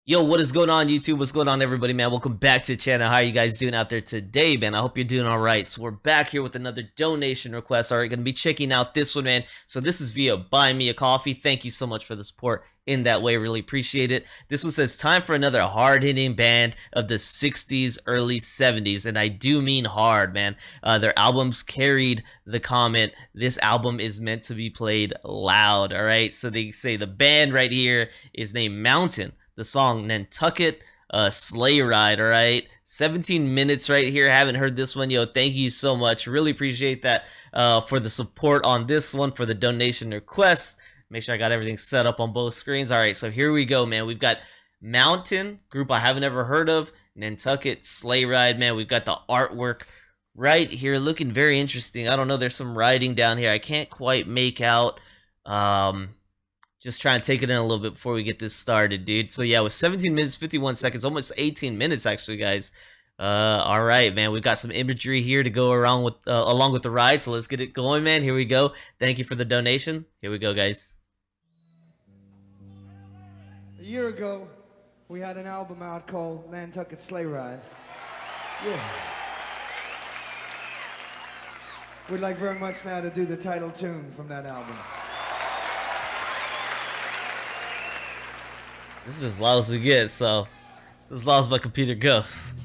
Yo, what is going on, YouTube? What's going on, everybody, man? Welcome back to the channel. How are you guys doing out there today, man? I hope you're doing all right. So we're back here with another donation request. All right, going to be checking out this one, man. So this is via Buy Me a Coffee. Thank you so much for the support in that way. Really appreciate it. This one says, time for another hard-hitting band of the 60s, early 70s. And I do mean hard, man. Their albums carried the comment, this album is meant to be played loud, all right? So they say the band right here is named Mountain. The song Nantucket Sleighride, all right? 17 minutes right here. Haven't heard this one. Yo, thank you so much. Really appreciate that for the support on this one, for the donation request. Make sure I got everything set up on both screens. All right, so here we go, man. We've got Mountain, group I haven't ever heard of, Nantucket Sleighride, man. We've got the artwork right here looking very interesting. I don't know, there's some writing down here I can't quite make out. Just trying to take it in a little bit before we get this started, dude. So yeah, with 17 minutes 51 seconds, almost 18 minutes actually, guys. All right, man, we've got some imagery here to go around with along with the ride, so let's get it going, man. Here we go. Thank you for the donation. Here we go, guys. A year ago, we had an album out called Nantucket Sleighride. Yeah. We'd like very much now to do the title tune from that album. This is as loud as we get, so it's as loud as my computer goes.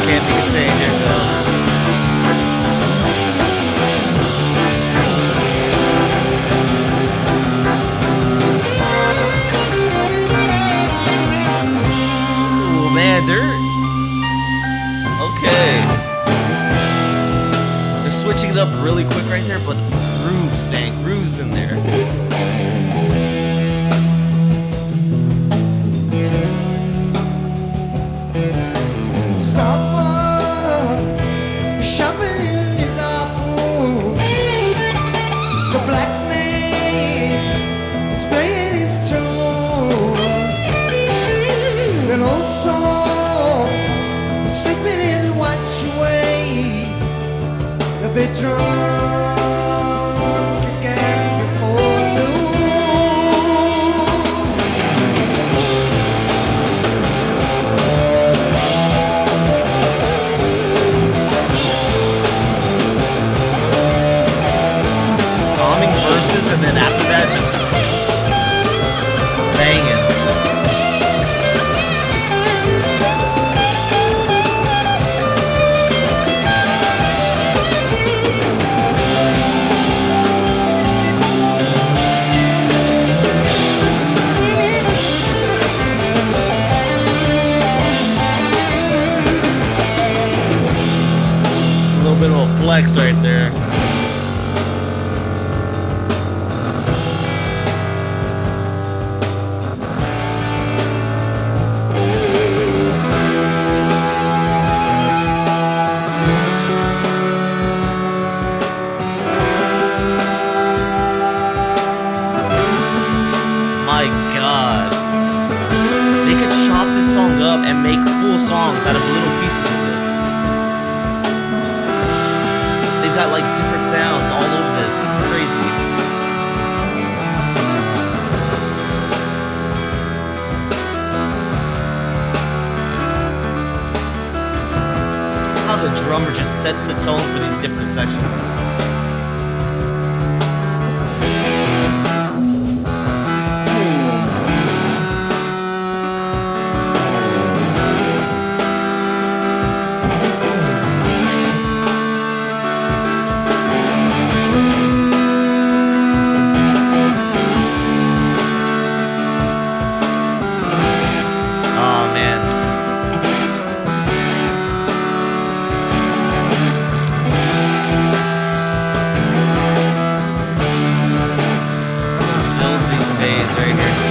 Can't be contained here, Bill. Ooh, man, okay. They're switching it up really quick right there, but grooves, man, grooves in there. Be drunk again before noon. Calming verses, and then after that, it's just flex right there. My God. They could chop this song up and make full songs out of little pieces of this. They've got like different sounds all over this. It's crazy. How the drummer just sets the tone for these different sections. Right here.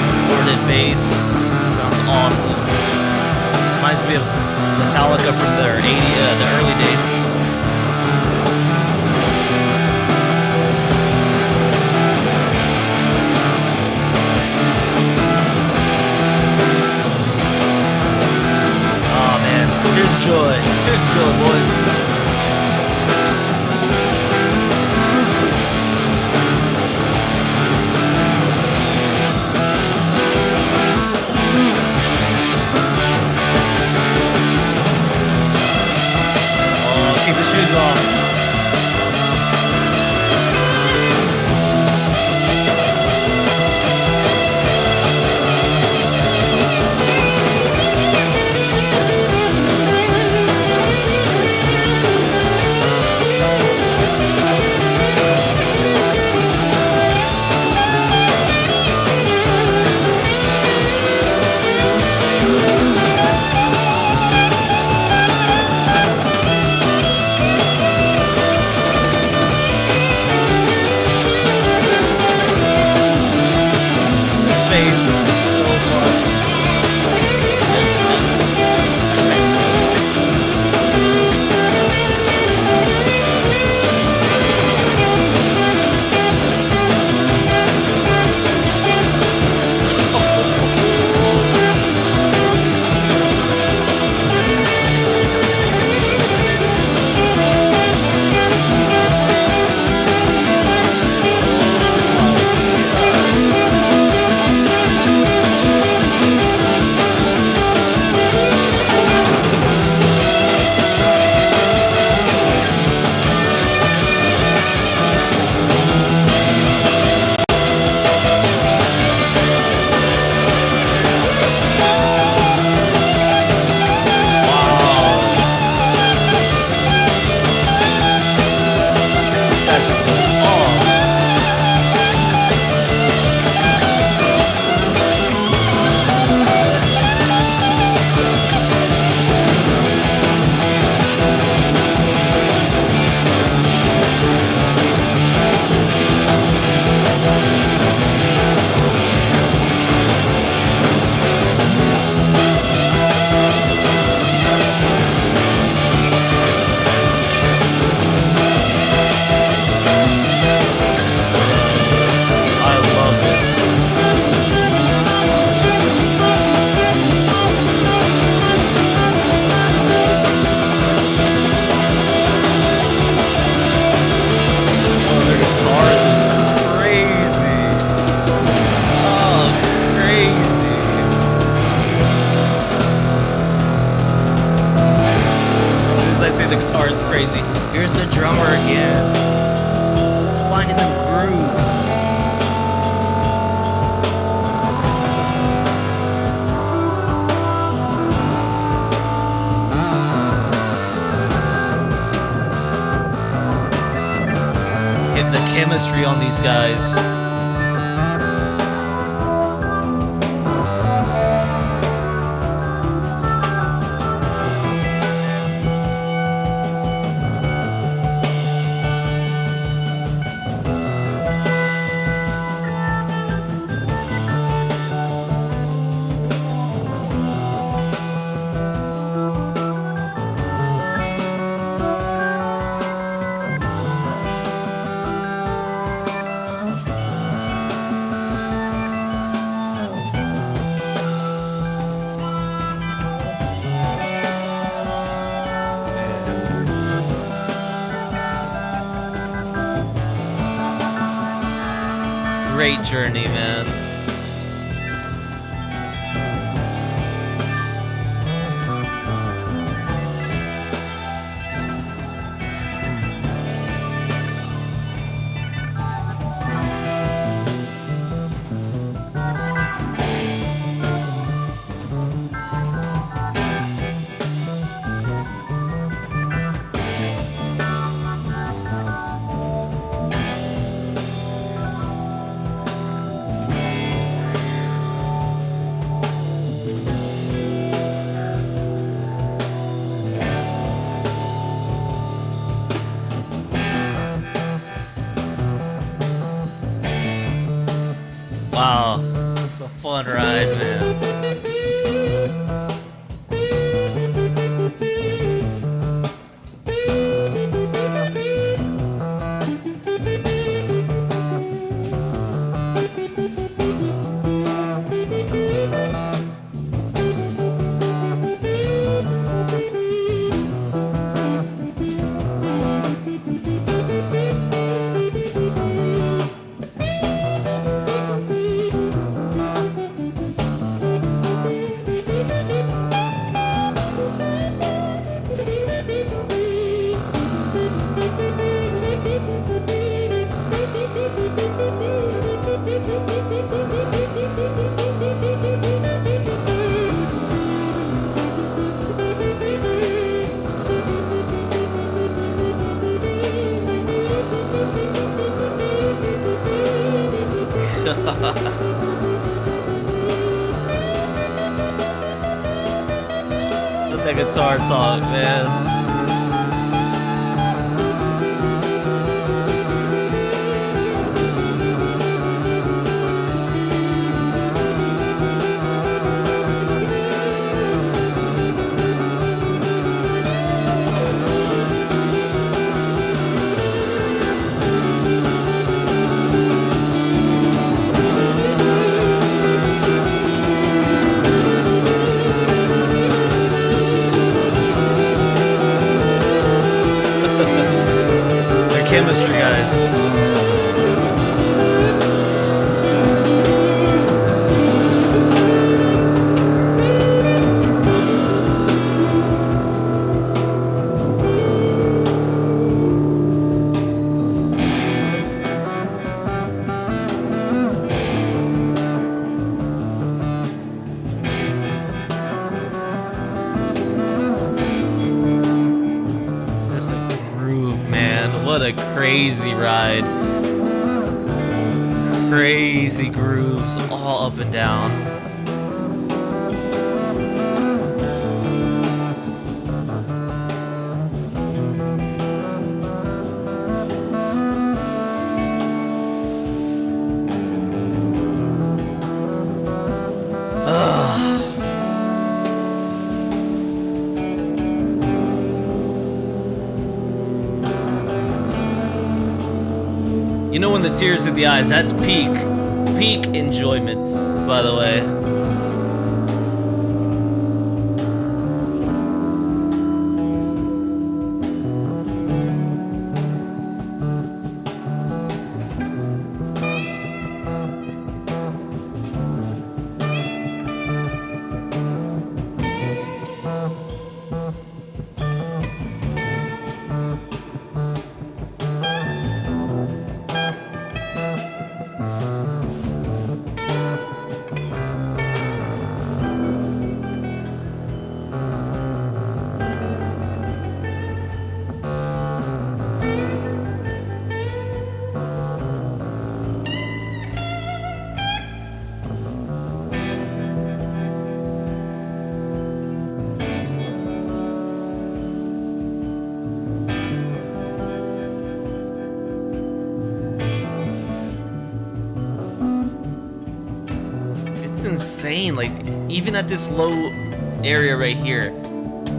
Distorted bass sounds awesome. Reminds me of Metallica from the early days. Tears of joy, boys. Oh, kick chemistry on these guys. Great journey, man. Wow, it's a fun ride, man. Let that guitar talk, man. Their chemistry, guys. What a crazy ride. Crazy grooves all up and down. You know when the tears hit the eyes, that's peak enjoyment, by the way. It's insane. Like, even at this low area right here,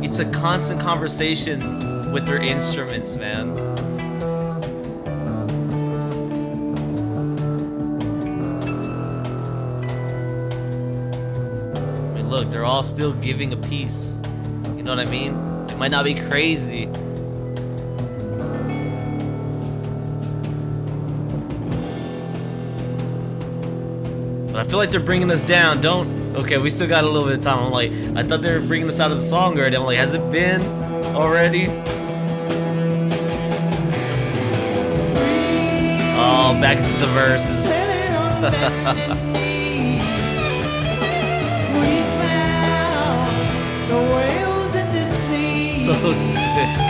it's a constant conversation with their instruments, man. I mean, look, they're all still giving a piece. You know what I mean? It might not be crazy. But I feel like they're bringing us down. Okay, we still got a little bit of time. I'm like, I thought they were bringing us out of the song already. I'm like, has it been already? Oh, back to the verses. So sick.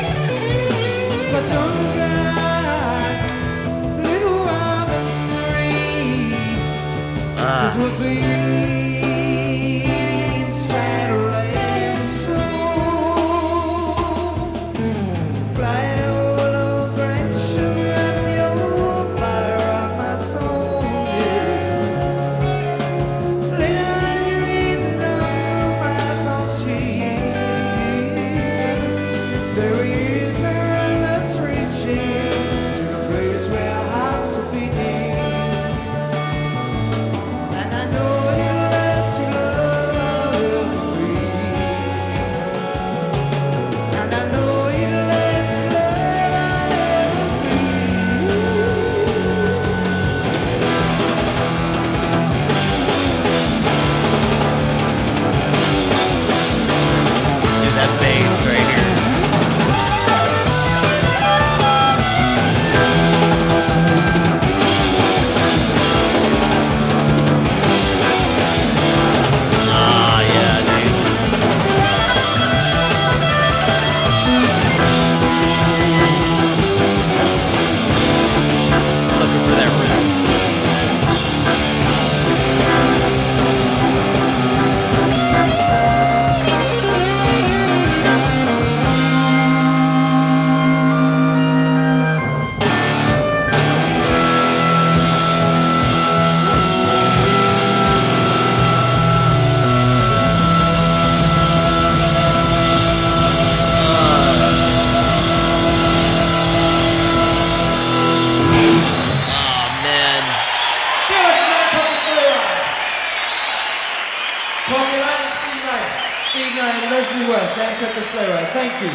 Nantucket Sleighride. Thank you.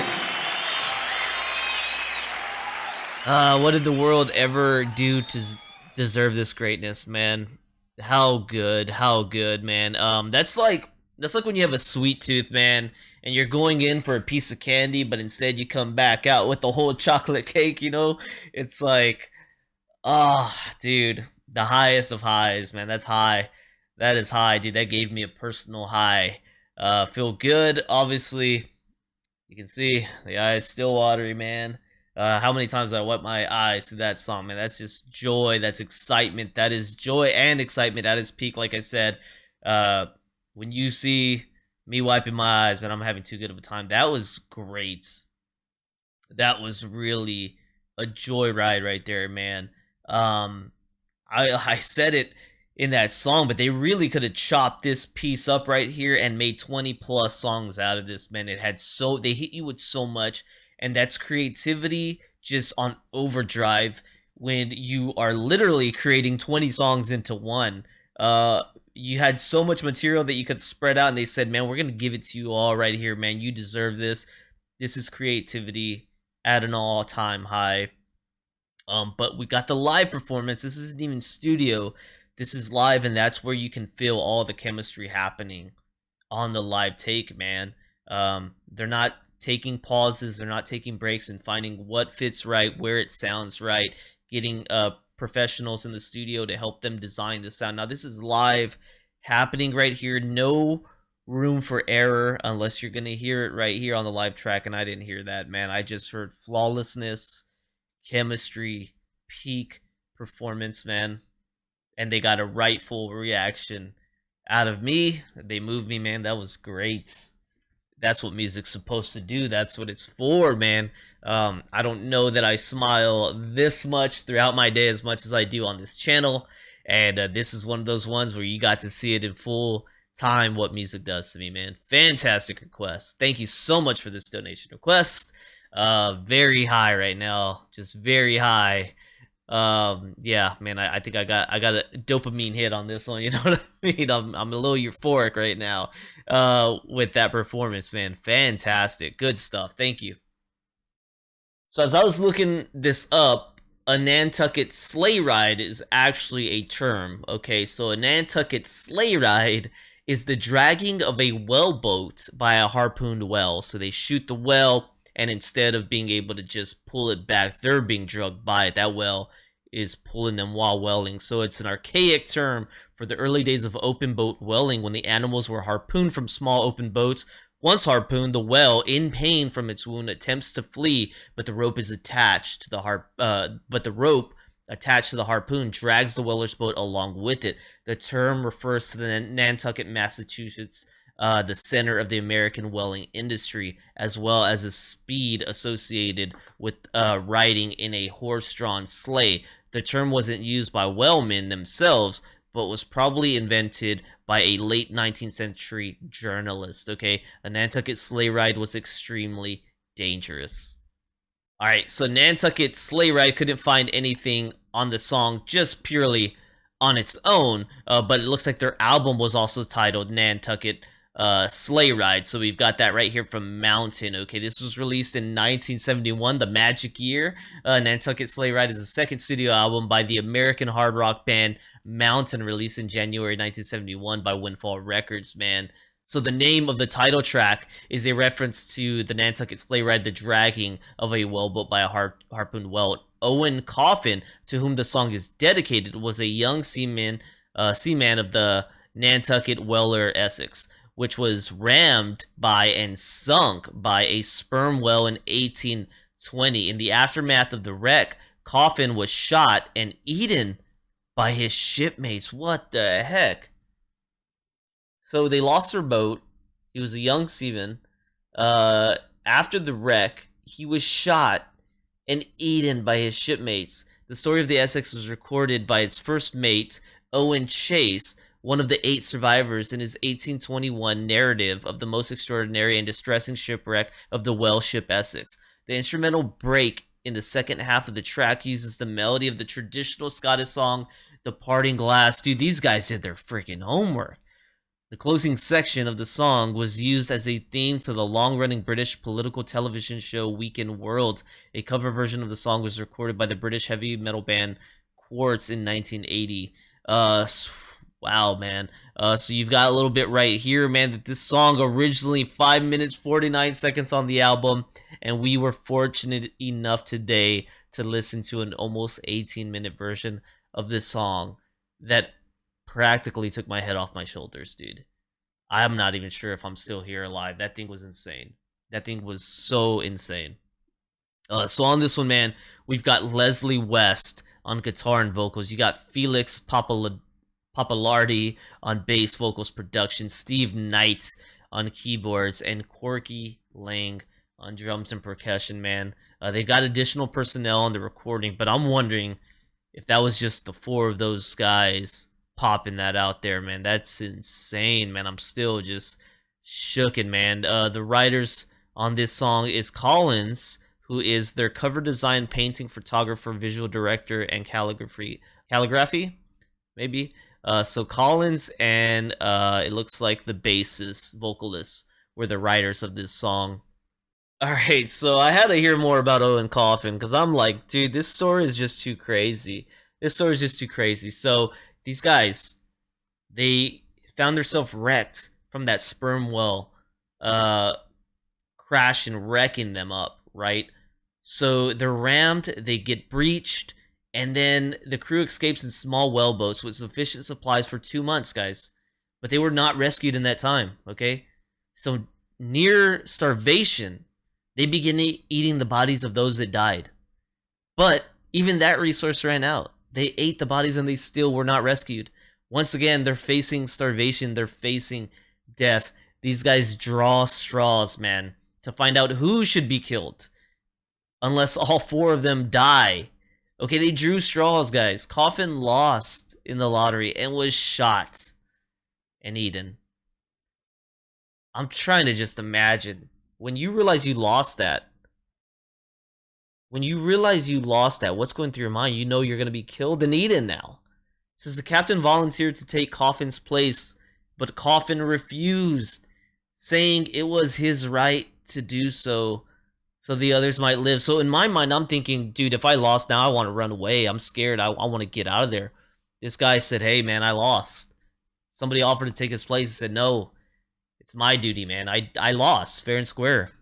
What did the world ever do to deserve this greatness, man? How good, man. That's like when you have a sweet tooth, man, and you're going in for a piece of candy, but instead you come back out with the whole chocolate cake, you know? It's like, dude, the highest of highs, man. That's high. That is high, dude. That gave me a personal high. Feel good, obviously. You can see the eyes still watery, man. How many times did I wet my eyes to that song, man? That's just joy. That's excitement. That is joy and excitement at its peak, like I said. When you see me wiping my eyes, man, I'm having too good of a time. That was great. That was really a joyride right there, man. I said it in that song, but they really could have chopped this piece up right here and made 20 plus songs out of this, man. They hit you with so much, and that's creativity just on overdrive when you are literally creating 20 songs into one. You had so much material that you could spread out, and they said, man, we're gonna give it to you all right here, man. You deserve this. This is creativity at an all-time high. But we got the live performance. This isn't even studio. This is live, and that's where you can feel all the chemistry happening on the live take, man. They're not taking pauses, they're not taking breaks, and finding what fits right, where it sounds right, getting professionals in the studio to help them design the sound. Now, this is live happening right here. No room for error unless you're going to hear it right here on the live track, and I didn't hear that, man. I just heard flawlessness, chemistry, peak performance, man. And they got a rightful reaction out of me. They moved me, man. That was great. That's what music's supposed to do. That's what it's for, man. I don't know that I smile this much throughout my day as much as I do on this channel. And this is one of those ones where you got to see it in full time what music does to me, man. Fantastic request. Thank you so much for this donation request. Very high right now, just very high. Yeah, man, I think I got a dopamine hit on this one. You know what I mean? I'm a little euphoric right now with that performance, man. Fantastic, good stuff. Thank you. So as I was looking this up, a Nantucket Sleighride is actually a term. Okay, so a Nantucket Sleighride is the dragging of a whaleboat by a harpooned whale. So they shoot the whale, and instead of being able to just pull it back, they're being drugged by it. That whale is pulling them while whaling. So it's an archaic term for the early days of open boat whaling, when the animals were harpooned from small open boats. Once harpooned, the whale, in pain from its wound, attempts to flee, but the rope is attached to the rope attached to the harpoon drags the whaler's boat along with it. The term refers to the Nantucket, Massachusetts, the center of the American whaling industry, as well as the speed associated with riding in a horse-drawn sleigh. The term wasn't used by whalemen themselves, but was probably invented by a late 19th century journalist. Okay, a Nantucket Sleighride was extremely dangerous. All right, so Nantucket Sleighride couldn't find anything on the song just purely on its own, but it looks like their album was also titled Nantucket Sleighride. So we've got that right here from Mountain. Okay, this was released in 1971, the magic year. Nantucket Sleighride is the second studio album by the American hard rock band Mountain, released in January 1971 by Windfall Records, man. So the name of the title track is a reference to the Nantucket Sleighride, the dragging of a whaleboat by a harpooned whale. Owen Coffin, to whom the song is dedicated, was a young seaman of the Nantucket whaler Essex, which was rammed by and sunk by a sperm whale in 1820. In the aftermath of the wreck, Coffin was shot and eaten by his shipmates. What the heck? So they lost their boat. He was a young seaman. After the wreck, he was shot and eaten by his shipmates. The story of the Essex was recorded by its first mate, Owen Chase, one of the 8 survivors, in his 1821 narrative of the most extraordinary and distressing shipwreck of the whale ship Essex. The instrumental break in the second half of the track uses the melody of the traditional Scottish song, The Parting Glass. Dude, these guys did their freaking homework. The closing section of the song was used as a theme to the long-running British political television show Weekend World. A cover version of the song was recorded by the British heavy metal band Quartz in 1980. Wow, man. So you've got a little bit right here, man, that this song originally 5 minutes 49 seconds on the album, and we were fortunate enough today to listen to an almost 18-minute version of this song that practically took my head off my shoulders, dude. I'm not even sure if I'm still here alive. That thing was insane. That thing was so insane. So on this one, man, we've got Leslie West on guitar and vocals. You got Felix Papalardi on bass, vocals, production, Steve Knight on keyboards, and Corky Lang on drums and percussion, man. They got additional personnel on the recording, but I'm wondering if that was just the 4 of those guys popping that out there, man. That's insane, man. I'm still just shooken, man. The writers on this song is Collins, who is their cover design, painting, photographer, visual director, and calligraphy, maybe. So Collins and it looks like the bassist, vocalists were the writers of this song. Alright, so I had to hear more about Owen Coffin, because I'm like, dude, this story is just too crazy. This story is just too crazy. So these guys, they found themselves wrecked from that sperm whale crash and wrecking them up, right? So they're rammed, they get breached, and then the crew escapes in small whaleboats with sufficient supplies for 2 months, guys. But they were not rescued in that time, okay? So near starvation, they begin eating the bodies of those that died. But even that resource ran out. They ate the bodies and they still were not rescued. Once again, they're facing starvation. They're facing death. These guys draw straws, man, to find out who should be killed. Unless all 4 of them die, Okay, they drew straws, guys. Coffin lost in the lottery and was shot in Eden. I'm trying to just imagine when you realize you lost that. When you realize you lost that, what's going through your mind? You know you're going to be killed in Eden now. It says the captain volunteered to take Coffin's place, but Coffin refused, saying it was his right to do so, so the others might live. So in my mind, I'm thinking, dude, if I lost now, I want to run away. I'm scared. I want to get out of there. This guy said, hey, man, I lost. Somebody offered to take his place. He said, no, it's my duty, man. I lost, fair and square.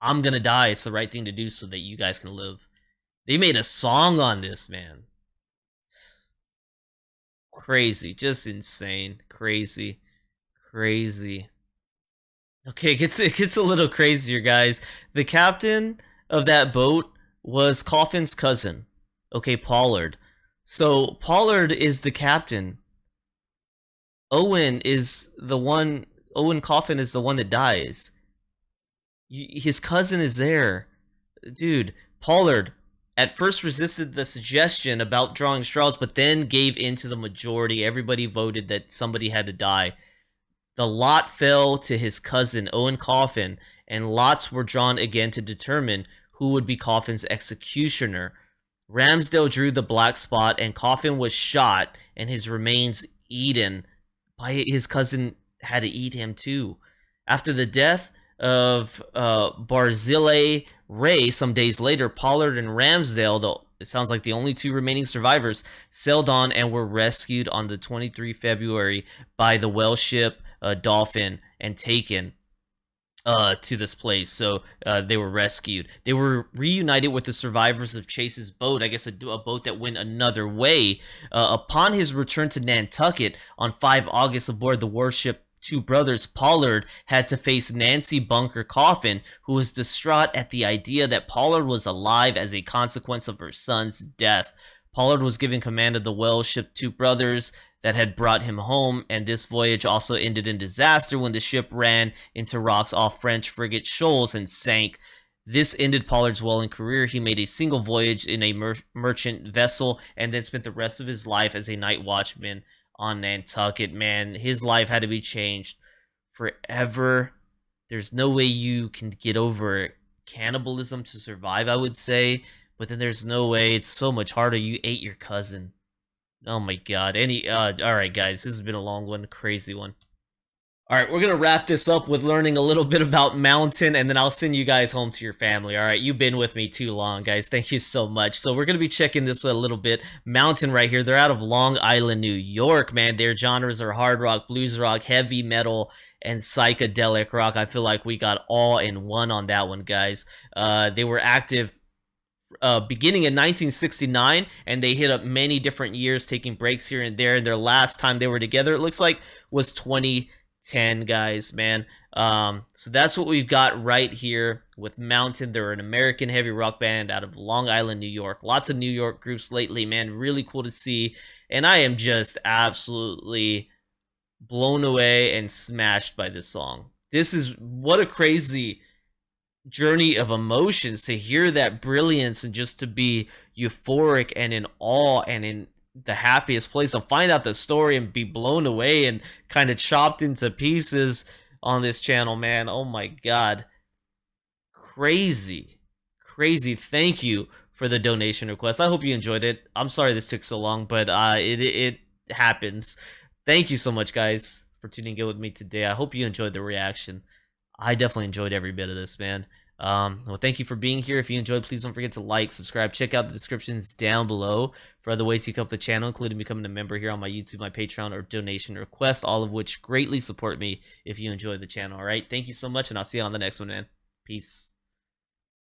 I'm gonna die. It's the right thing to do so that you guys can live. They made a song on this, man. Crazy. Just insane. Crazy. Crazy. Okay, it gets a little crazier, guys. The captain of that boat was Coffin's cousin. Okay, Pollard. So Pollard is the captain. Owen Coffin is the one that dies. His cousin is there. Dude, Pollard at first resisted the suggestion about drawing straws, but then gave in to the majority. Everybody voted that somebody had to die. The lot fell to his cousin, Owen Coffin, and lots were drawn again to determine who would be Coffin's executioner. Ramsdale drew the black spot, and Coffin was shot, and his remains eaten. By his cousin had to eat him too. After the death of Barzillai Ray some days later, Pollard and Ramsdale, though it sounds like the only two remaining survivors, sailed on and were rescued on the 23 February by the whale ship Dolphin and taken to this place. So they were rescued. They were reunited with the survivors of Chase's boat, I guess a boat that went another way. Upon his return to Nantucket on 5 August aboard the warship Two Brothers, Pollard had to face Nancy Bunker Coffin, who was distraught at the idea that Pollard was alive as a consequence of her son's death. Pollard was given command of the whale ship Two Brothers that had brought him home, and this voyage also ended in disaster when the ship ran into rocks off French frigate Shoals and sank. This ended Pollard's whaling career. He made a single voyage in a merchant vessel and then spent the rest of his life as a night watchman on Nantucket. Man, his life had to be changed forever. There's no way you can get over cannibalism to survive, I would say, but then there's no way. It's so much harder. You ate your cousin. Oh my god. All right, guys, this has been a long one, crazy one. All right, we're going to wrap this up with learning a little bit about Mountain, and then I'll send you guys home to your family. All right, you've been with me too long, guys. Thank you so much. So we're going to be checking this a little bit. Mountain right here, they're out of Long Island, New York, man. Their genres are hard rock, blues rock, heavy metal, and psychedelic rock. I feel like we got all in one on that one, guys. They were active beginning in 1969, and they hit up many different years, taking breaks here and there. And their last time they were together, it looks like, was 2010, guys, man. So that's what we've got right here with Mountain. They're an American heavy rock band out of Long Island, New York. Lots of New York groups lately, man. Really cool to see. And I am just absolutely blown away and smashed by this song. This is what a crazy journey of emotions to hear that brilliance and just to be euphoric and in awe and in the happiest place. To find out the story and be blown away and kind of chopped into pieces on this channel, man. Oh my god, crazy. Thank you for the donation request. I hope you enjoyed it. I'm sorry this took so long, but it happens. Thank you so much, guys, for tuning in with me today. I hope you enjoyed the reaction. I definitely enjoyed every bit of this, man. Well, thank you for being here. If you enjoyed, please don't forget to like, subscribe, check out the descriptions down below for other ways you can help the channel, including becoming a member here on my YouTube, my Patreon, or donation request, all of which greatly support me if you enjoy the channel. All right, thank you so much, and I'll see you on the next one, man. Peace.